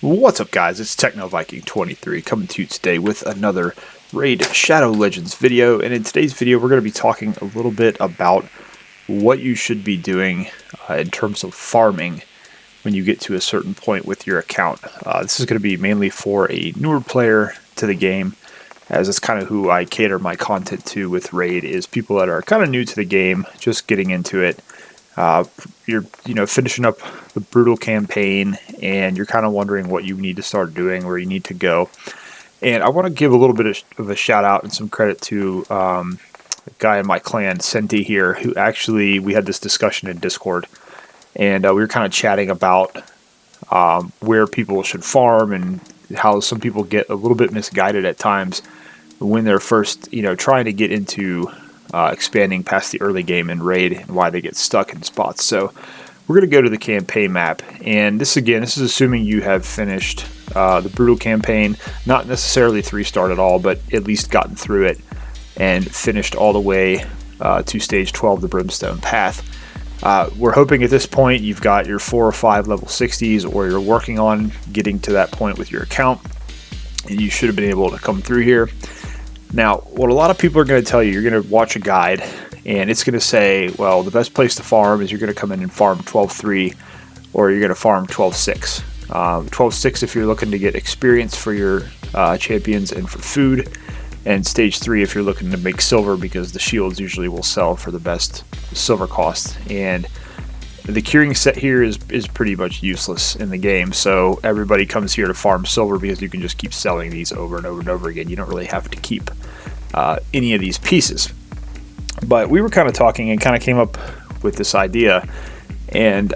What's up, guys? It's TechnoViking23 coming to you today with another Raid Shadow Legends video, and in today's video we're going to be talking a little bit about what you should be doing in terms of farming when you get to a certain point with your account. This is going to be mainly for a newer player to the game, as it's kind of who I cater my content to with Raid, is people that are kind of new to the game, just getting into it. You're finishing up the brutal campaign and you're kind of wondering what you need to start doing, where you need to go. And I want to give a little bit of a shout out and some credit to a guy in my clan, Senti here, who actually, we had this discussion in Discord, and we were kind of chatting about where people should farm and how some people get a little bit misguided at times when they're first trying to get into expanding past the early game in Raid, and why they get stuck in spots. So we're going to go to the campaign map, and this is assuming you have finished the brutal campaign, not necessarily 3-star at all, but at least gotten through it and finished all the way to stage 12, the Brimstone Path. We're hoping at this point you've got your 4 or 5 level 60s, or you're working on getting to that point with your account, and you should have been able to come through here. Now, what a lot of people are going to tell you, you're going to watch a guide, and it's going to say, well, the best place to farm is you're going to come in and farm 12-3, or you're going to farm 12-6. 12-6 if you're looking to get experience for your champions and for food, and stage 3 if you're looking to make silver, because the shields usually will sell for the best silver cost. And the curing set here is pretty much useless in the game, so everybody comes here to farm silver because you can just keep selling these over and over and over again. You don't really have to keep any of these pieces. But we were kind of talking and kind of came up with this idea, and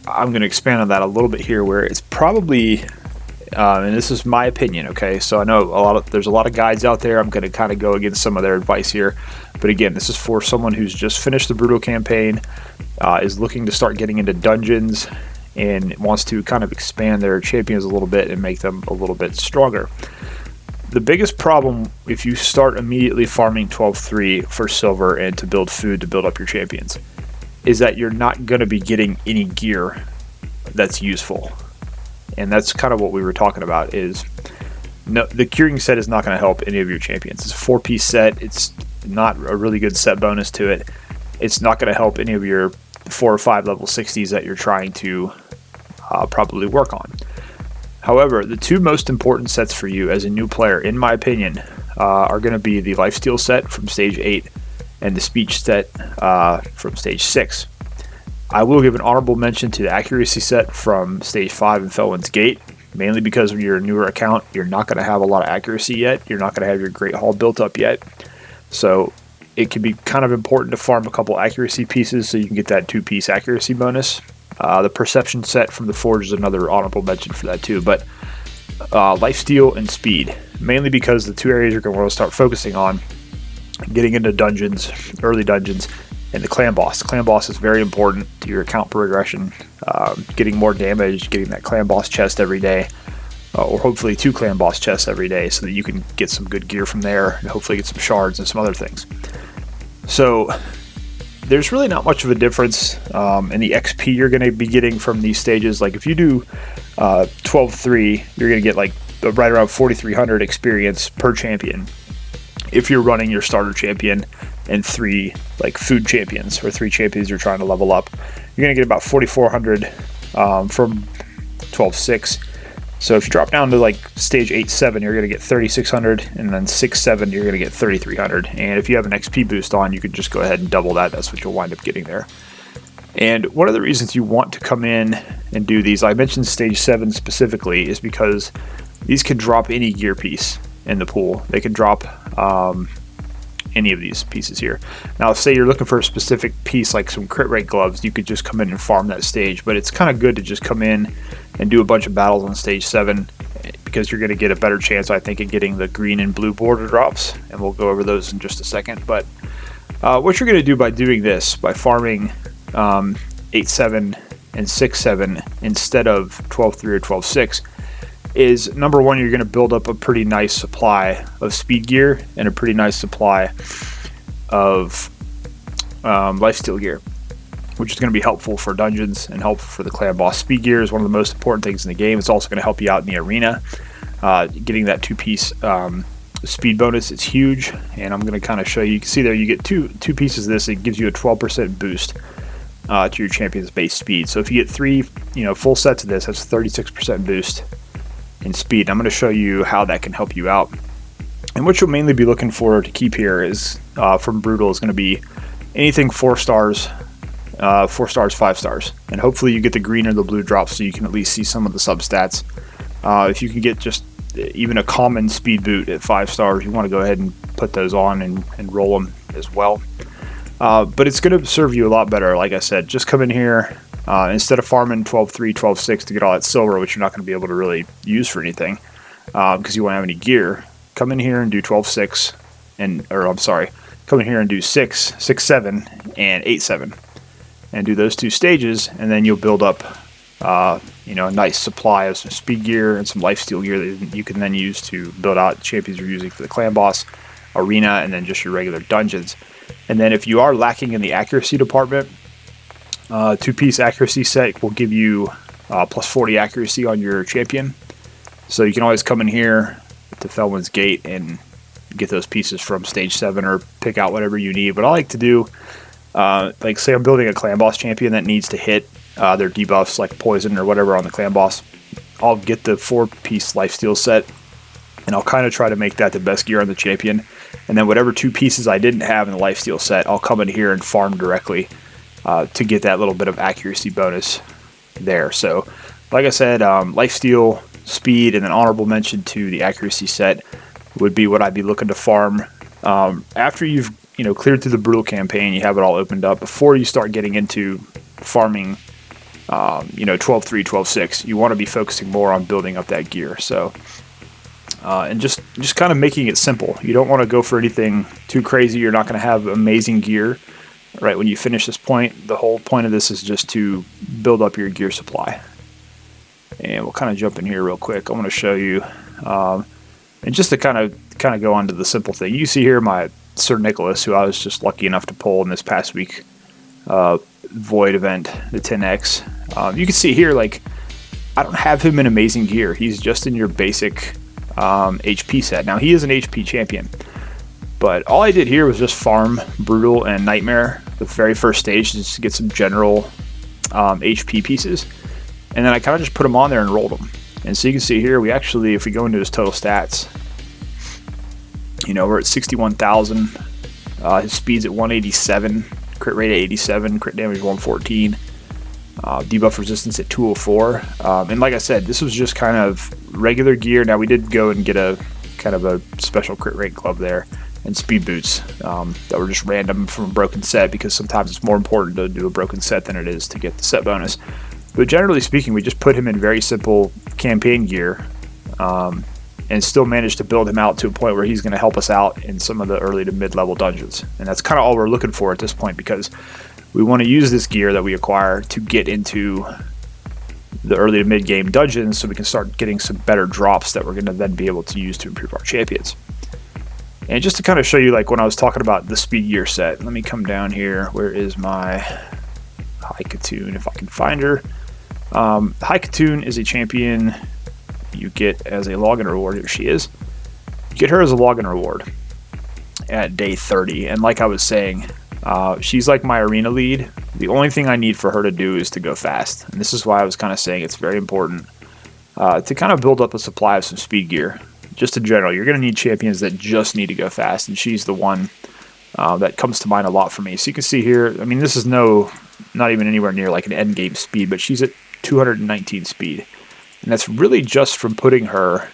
I'm going to expand on that a little bit here, where it's probably, and this is my opinion, okay? So I know there's a lot of guides out there. I'm going to kind of go against some of their advice here, but again, this is for someone who's just finished the brutal campaign, is looking to start getting into dungeons, and wants to kind of expand their champions a little bit and make them a little bit stronger. The biggest problem if you start immediately farming 12-3 for silver and to build food to build up your champions is that you're not going to be getting any gear that's useful. And that's kind of what we were talking about, is no, the curing set is not going to help any of your champions. It's a 4-piece set. It's not a really good set bonus to it. It's not going to help any of your 4 or 5 level 60s that you're trying to probably work on. However, the two most important sets for you as a new player, in my opinion, are going to be the Lifesteal set from stage 8 and the speech set from stage 6. I will give an honorable mention to the accuracy set from stage 5 and Felon's Gate, mainly because when you're a newer account, you're not going to have a lot of accuracy yet. You're not going to have your Great Hall built up yet. So it can be kind of important to farm a couple accuracy pieces so you can get that 2-piece accuracy bonus. The perception set from the Forge is another honorable mention for that too, but Lifesteal and speed, mainly because the two areas you're going to want to start focusing on, getting into dungeons, early dungeons, and the clan boss. The clan boss is very important to your account progression, getting more damage, getting that clan boss chest every day, or hopefully 2 clan boss chests every day, so that you can get some good gear from there and hopefully get some shards and some other things. So there's really not much of a difference in the XP you're going to be getting from these stages. Like if you do 12-3, you're going to get like right around 4,300 experience per champion. If you're running your starter champion and 3 like food champions, or 3 champions you're trying to level up, you're going to get about 4,400 from 12-6. So if you drop down to like stage 8-7, you're going to get 3,600, and then 6-7, you're going to get 3,300. And if you have an XP boost on, you can just go ahead and double that. That's what you'll wind up getting there. And one of the reasons you want to come in and do these, I mentioned stage 7 specifically, is because these can drop any gear piece in the pool. They can drop any of these pieces here. Now, say you're looking for a specific piece like some crit rate gloves, you could just come in and farm that stage, but it's kind of good to just come in and do a bunch of battles on stage 7, because you're going to get a better chance, I think, at getting the green and blue border drops, and we'll go over those in just a second. But what you're going to do by doing this, by farming 8-7 and 6-7 instead of 12-3 or 12-6, is number one, you're going to build up a pretty nice supply of speed gear and a pretty nice supply of lifesteal gear. which is going to be helpful for dungeons and helpful for the clan boss. Speed gear is one of the most important things in the game. It's also going to help you out in the arena. Getting that 2-piece speed bonus, it's huge, and I'm going to kind of show you. You can see there you get two pieces of this. It gives you a 12% boost to your champion's base speed. So if you get 3 full sets of this, that's a 36% boost in speed. I'm going to show you how that can help you out. And what you'll mainly be looking for to keep here is from Brutal is going to be anything 4 stars, 4 stars, 5 stars, and hopefully you get the green or the blue drops so you can at least see some of the substats. If you can get just even a common speed boot at 5 stars, you want to go ahead and put those on and roll them as well. But it's going to serve you a lot better. Like I said, just come in here instead of farming 12.3, 12.6 to get all that silver, which you're not going to be able to really use for anything because you won't have any gear. Come in here and do 12.6, come in here and do 6, 6.7, and 8.7, and do those 2 stages, and then you'll build up a nice supply of some speed gear and some lifesteal gear that you can then use to build out champions you're using for the clan boss, arena, and then just your regular dungeons. And then if you are lacking in the accuracy department, 2-piece accuracy set will give you plus 40 accuracy on your champion. So you can always come in here to Felman's Gate and get those pieces from stage 7 or pick out whatever you need. But I like to do, like say I'm building a clan boss champion that needs to hit their debuffs like poison or whatever on the clan boss. I'll get the 4-piece lifesteal set and I'll kind of try to make that the best gear on the champion. And then whatever 2 pieces I didn't have in the lifesteal set, I'll come in here and farm directly to get that little bit of accuracy bonus there. So like I said, lifesteal, speed, and then honorable mention to the accuracy set would be what I'd be looking to farm after you've cleared through the brutal campaign. You have it all opened up before you start getting into farming 12.3, 12.6. You want to be focusing more on building up that gear. So and just kind of making it simple. You don't want to go for anything too crazy. You're not going to have amazing gear right when you finish this point. The whole point of this is just to build up your gear supply. And we'll kind of jump in here real quick. I want to show you, and just to kind of go on to the simple thing. You see here my Sir Nicholas, who I was just lucky enough to pull in this past week Void event, the 10X. You can see here, like, I don't have him in amazing gear. He's just in your basic HP set. Now, he is an HP champion, but all I did here was just farm Brutal and Nightmare, the very first stage, just to get some general HP pieces. And then I kind of just put them on there and rolled them. And so you can see here, we actually, if we go into his total stats, we're at 61,000. His speed's at 187, crit rate at 87, crit damage 114, debuff resistance at 204. And like I said, this was just kind of regular gear. Now we did go and get a kind of a special crit rate glove there and speed boots that were just random from a broken set, because sometimes it's more important to do a broken set than it is to get the set bonus. But generally speaking, we just put him in very simple campaign gear and still managed to build him out to a point where he's going to help us out in some of the early to mid-level dungeons. And that's kind of all we're looking for at this point, because we want to use this gear that we acquire to get into the early to mid-game dungeons so we can start getting some better drops that we're going to then be able to use to improve our champions. And just to kind of show you, like when I was talking about the speed gear set, let me come down here. Where is my Haikatoon, if I can find her? Haikatoon is a champion you get as a login reward. Here she is. You get her as a login reward at day 30. And like I was saying, she's like my arena lead. The only thing I need for her to do is to go fast. And this is why I was kind of saying it's very important to kind of build up a supply of some speed gear. Just in general, you're going to need champions that just need to go fast. And she's the one that comes to mind a lot for me. So you can see here, I mean, this is not even anywhere near like an end game speed, but she's at 219 speed. And that's really just from putting her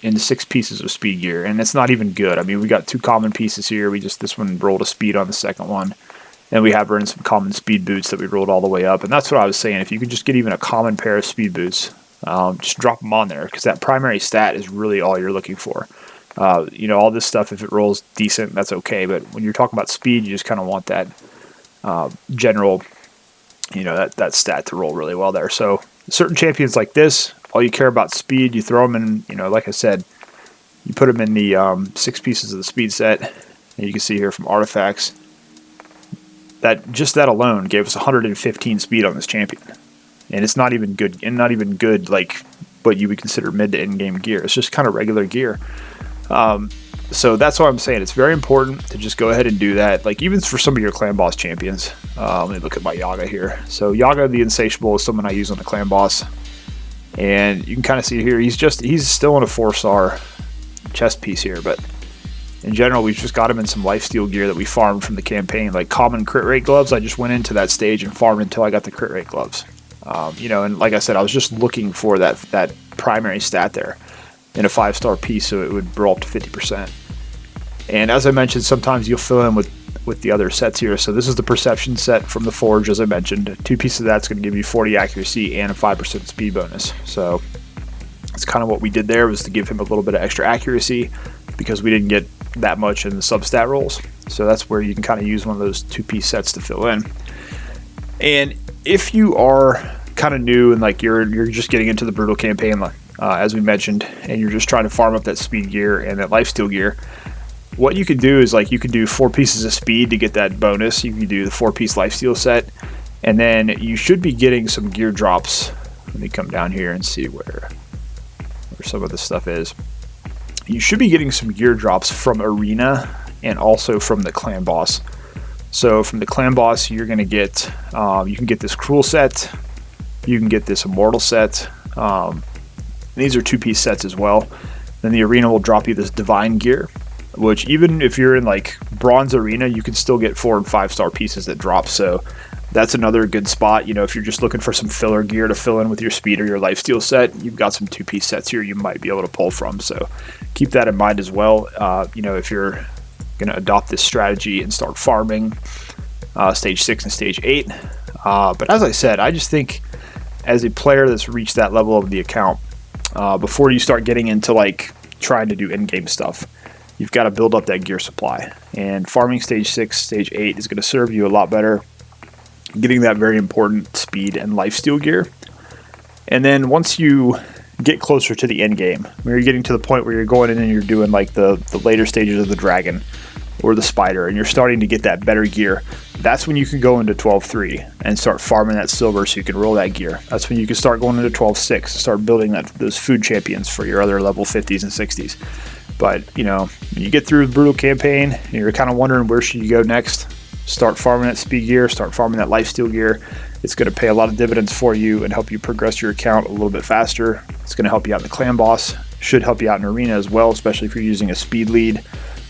in 6 pieces of speed gear, and it's not even good. I mean, we got 2 common pieces here. This one rolled a speed on the second one. Then we have her in some common speed boots that we rolled all the way up. And that's what I was saying. If you could just get even a common pair of speed boots, just drop them on there, because that primary stat is really all you're looking for. All this stuff, if it rolls decent, that's okay. But when you're talking about speed, you just kind of want that general, that stat to roll really well there. So certain champions like this, all you care about speed, you throw them in, like I said, you put them in the 6 pieces of the speed set. And you can see here from artifacts, that alone gave us 115 speed on this champion, and it's not even good like what you would consider mid to end game gear. It's just kind of regular gear. So that's why I'm saying it's very important to just go ahead and do that. Like even for some of your clan boss champions. Let me look at my Yaga here. So Yaga the Insatiable is someone I use on the clan boss, and you can kind of see here he's still in a 4-star chest piece here, but in general we've just got him in some lifesteal gear that we farmed from the campaign, like common crit rate gloves. I just went into that stage and farmed until I got the crit rate gloves. You know, and like I said, I was just looking for that primary stat there in a 5-star piece, so it would roll up to 50%. And as I mentioned, sometimes you'll fill in with the other sets here. So this is the Perception set from the Forge, as I mentioned. 2 pieces of that's going to give you 40 accuracy and a 5% speed bonus. So it's kind of what we did there, was to give him a little bit of extra accuracy because we didn't get that much in the substat rolls. So that's where you can kind of use one of those 2-piece sets to fill in. And if you are kind of new and like you're just getting into the Brutal campaign, as we mentioned, and you're just trying to farm up that speed gear and that lifesteal gear, what you could do is like you could do 4 pieces of speed to get that bonus. You can do the 4-piece lifesteal set, and then you should be getting some gear drops. Let me come down here and see where some of this stuff is. You should be getting some gear drops from Arena and also from the clan boss. So from the clan boss, you're going to get, you can get this Cruel set, you can get this Immortal set. These are 2-piece sets as well. Then the Arena will drop you this Divine gear, which even if you're in like Bronze Arena, you can still get 4 and 5-star pieces that drop. So that's another good spot. You know, if you're just looking for some filler gear to fill in with your speed or your lifesteal set, you've got some 2-piece sets here you might be able to pull from. So keep that in mind as well. You know, if you're going to adopt this strategy and start farming stage 6 and stage 8. But as I said, I just think as a player that's reached that level of the account, before you start getting into like trying to do in-game stuff, you've got to build up that gear supply, and farming stage 6, stage 8 is going to serve you a lot better, getting that very important speed and lifesteal gear. And then once you get closer to the end game, when you're getting to the point where you're going in and you're doing like the later stages of the dragon or the spider, and you're starting to get that better gear, that's when you can go into 12.3 and start farming that silver so you can roll that gear. That's when you can start going into 12.6 and start building those food champions for your other level 50s and 60s. But, you know, when you get through the Brutal campaign and you're kind of wondering where should you go next, start farming that speed gear, start farming that lifesteal gear. It's going to pay a lot of dividends for you and help you progress your account a little bit faster. It's going to help you out in the clan boss, should help you out in Arena as well, especially if you're using a speed lead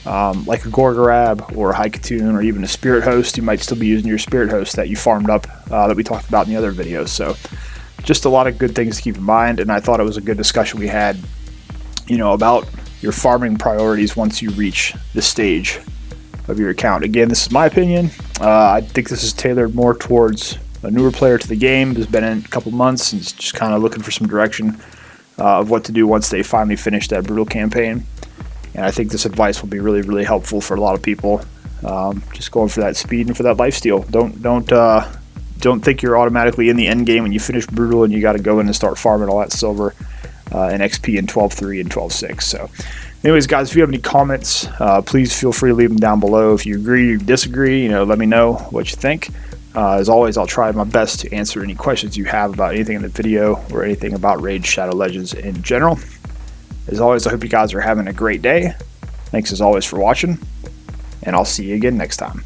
like a Gorgorab or a Haikatoon or even a Spirit Host. You might still be using your Spirit Host that you farmed up that we talked about in the other videos. So just a lot of good things to keep in mind, and I thought it was a good discussion we had, you know, about your farming priorities once you reach this stage of your account. Again, this is my opinion. I think this is tailored more towards a newer player to the game who's been in a couple months and is just kind of looking for some direction of what to do once they finally finish that Brutal campaign. And I think this advice will be really, really helpful for a lot of people. Just going for that speed and for that lifesteal. Don't think you're automatically in the end game when you finish Brutal and you got to go in and start farming all that silver and XP in 12.3 and 12.6. So anyways, guys, if you have any comments, please feel free to leave them down below. If you agree or disagree, you know, let me know what you think. As always, I'll try my best to answer any questions you have about anything in the video or anything about Raid Shadow Legends in general. As always, I hope you guys are having a great day. Thanks as always for watching, and I'll see you again next time.